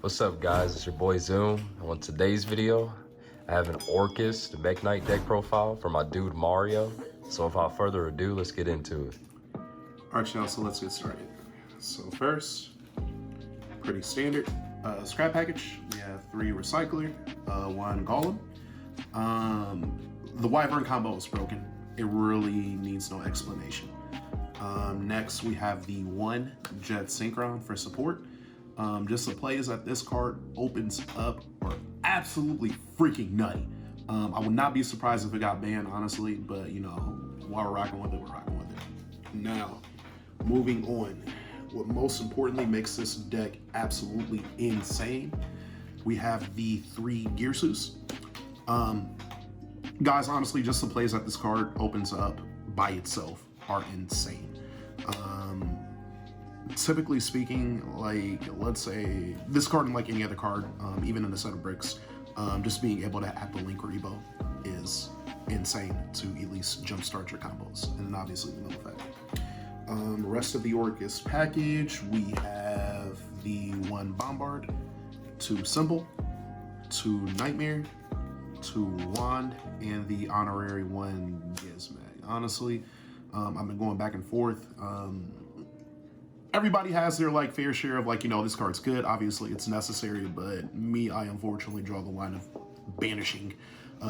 What's up, guys? It's your boy Zoom. On today's video, I have an Orcust Mekk-Knight deck profile for my dude Mario. So without further ado, let's get into it. Alright, y'all, so let's get started. So first, pretty standard scrap package. We have 3 recycler, 1 golem. The wyvern combo is broken. It really needs no explanation. Next, we have the 1 jet synchron for support. Just the plays that this card opens up are absolutely freaking nutty. I would not be surprised if it got banned, honestly, but you know, while we're rocking with it, we're rocking with it. Now, moving on, what most importantly makes this deck absolutely insane, we have the 3 Gearsus. Guys, honestly, just the plays that this card opens up by itself are insane. Typically speaking, like, let's say this card and like any other card, even in a set of bricks, just being able to add the link rebo is insane to at least jumpstart your combos, and then obviously the middle effect. Rest of the Orcust package, we have the 1 Bombard, 2 Symbol, 2 Nightmare, 2 Wand, and the honorary 1 Gizmag. Honestly, I've been going back and forth. Everybody has their like fair share of like, you know, this card's good, obviously it's necessary, but me, I unfortunately draw the line of banishing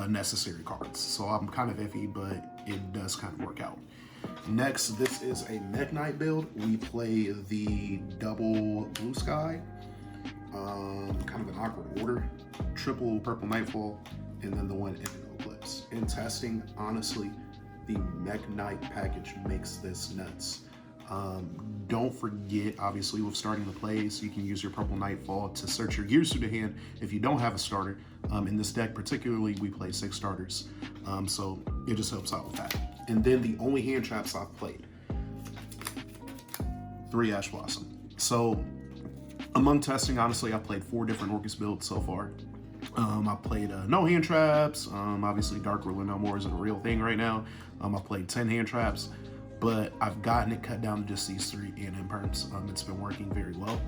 necessary cards. So I'm kind of iffy, but it does kind of work out. Next, this is a Mekk-Knight build. We play the double blue sky, kind of an awkward order, triple purple nightfall, and then the 1 indigo eclipse. In testing, honestly, the Mekk-Knight package makes this nuts. Don't forget, obviously, with starting the plays, you can use your Purple Nightfall to search your gears through the hand if you don't have a starter. In this deck particularly, we play 6 starters, so it just helps out with that. And then the only hand traps I've played, 3 Ash Blossom. So among testing, honestly, I played 4 different Orcust builds so far. I played no hand traps. Obviously, Dark Ruler No More isn't a real thing right now. I played 10 hand traps. But I've gotten it cut down to just these 3 and imperms. It's been working very well,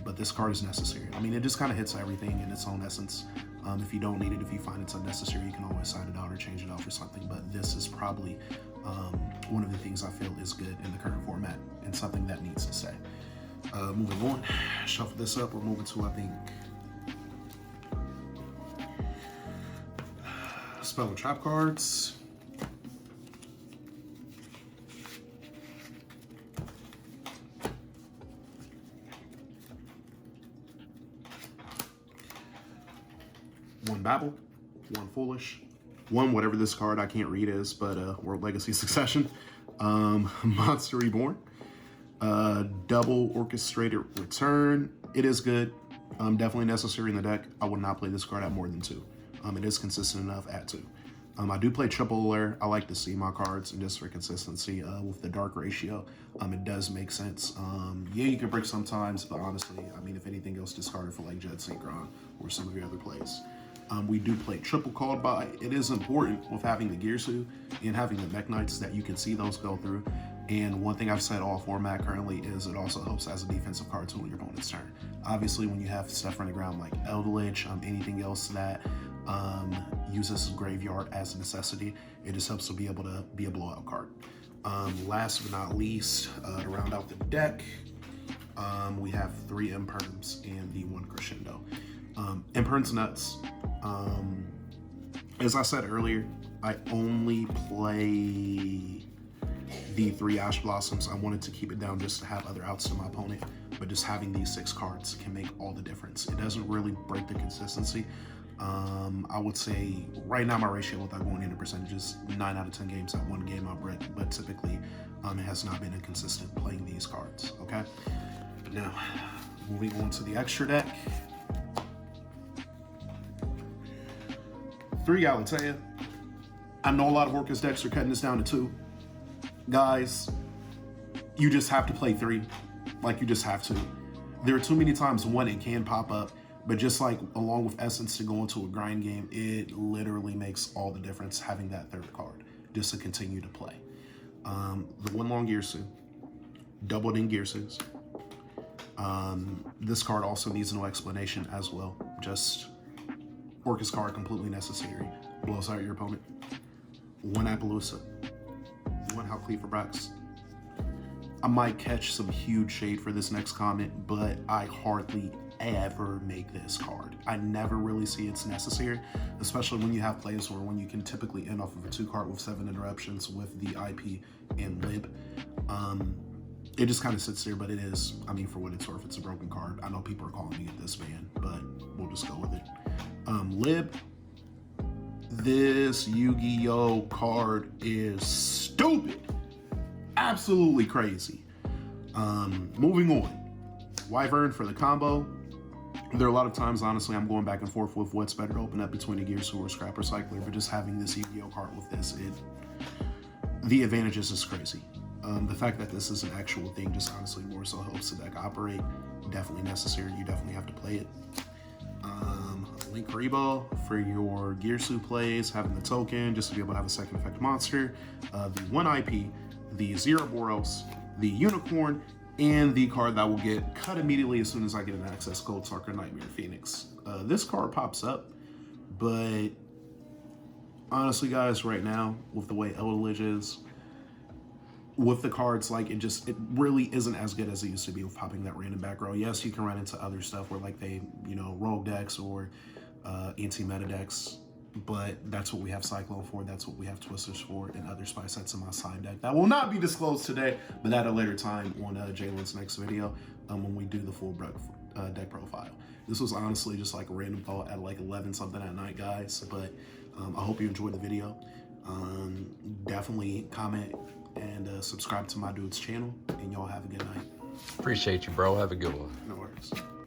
but this card is necessary. I mean, it just kind of hits everything in its own essence. If you don't need it, if you find it's unnecessary, you can always side it out or change it out for something, but this is probably one of the things I feel is good in the current format and something that needs to stay. Moving on, shuffle this up, we're moving to, I think, Spell and Trap cards. One Babel, 1 Foolish, 1 whatever this card I can't read is, but World Legacy Succession, Monster Reborn, double Orchestrated Return. It is good, definitely necessary in the deck. I would not play this card at more than 2. It is consistent enough at 2. I do play triple Lair. I like to see my cards, and just for consistency with the dark ratio, it does make sense. Yeah, you can break sometimes, but honestly, I mean, if anything else, discard it for like Jet Synchron or some of your other plays. We do play triple called by. It is important with having the Gearsu and having the Mekk-Knights that you can see those go through. And one thing I've said all format currently is it also helps as a defensive card tool in your opponent's turn. Obviously, when you have stuff running around like Eldritch, anything else that uses Graveyard as a necessity, it just helps to be able to be a blowout card. Last but not least, to round out the deck, we have 3 imperms and the 1 crescendo. Imperm's nuts. As I said earlier, I only play the 3 Ash Blossoms. I wanted to keep it down just to have other outs to my opponent, but just having these 6 cards can make all the difference. It doesn't really break the consistency. I would say right now my ratio without going into percentages, 9 out of 10 games at 1 game I'll break, but typically it has not been inconsistent playing these cards, okay? Now, moving on to the extra deck. 3 Galatea. I know a lot of Orcust decks are cutting this down to 2. Guys, you just have to play 3. Like, you just have to. There are too many times, 1, it can pop up, but just like along with Essence to go into a grind game, it literally makes all the difference having that 3rd card just to continue to play. The 1 long Gearsu, doubled in Gearsus, This card also needs no explanation as well. Just Orcust card, completely necessary. Blows out your opponent. 1 Appaloosa. 1 Halclea for Brax. I might catch some huge shade for this next comment, but I hardly ever make this card. I never really see it's necessary, especially when you have plays where when you can typically end off of a 2 card with 7 interruptions with the IP and Lib. It just kind of sits there, but it is, I mean, for what it's worth, it's a broken card. I know people are calling me this man, but we'll just go with it. Lib, this Yu-Gi-Oh card is stupid. Absolutely crazy. Moving on. Wyvern for the combo. There are a lot of times, honestly, I'm going back and forth with what's better to open up between a Gearsu or Scrap Recycler, but just having this Yu-Gi-Oh card with this, the advantages is crazy. The fact that this is an actual thing just honestly more so helps the deck operate. Definitely necessary. You definitely have to play it. Link Rebo for your Gearsu plays, having the token just to be able to have a second effect monster. The 1 IP, the 0 Boros, the Unicorn, and the card that will get cut immediately as soon as I get an access code, Sarker Nightmare Phoenix. This card pops up, but honestly, guys, right now, with the way Eldritch is, with the cards, like, it really isn't as good as it used to be with popping that random back row. Yes, you can run into other stuff where, like, they, you know, rogue decks or anti-meta decks, but that's what we have Cyclone for, that's what we have Twisters for, and other spice sets in my side deck. That will not be disclosed today, but at a later time on Jalen's next video when we do the full deck profile. This was honestly just like a random thought at like 11 something at night, guys, but I hope you enjoyed the video. Definitely comment and subscribe to my dude's channel, and y'all have a good night. Appreciate you, bro. Have a good one. No worries.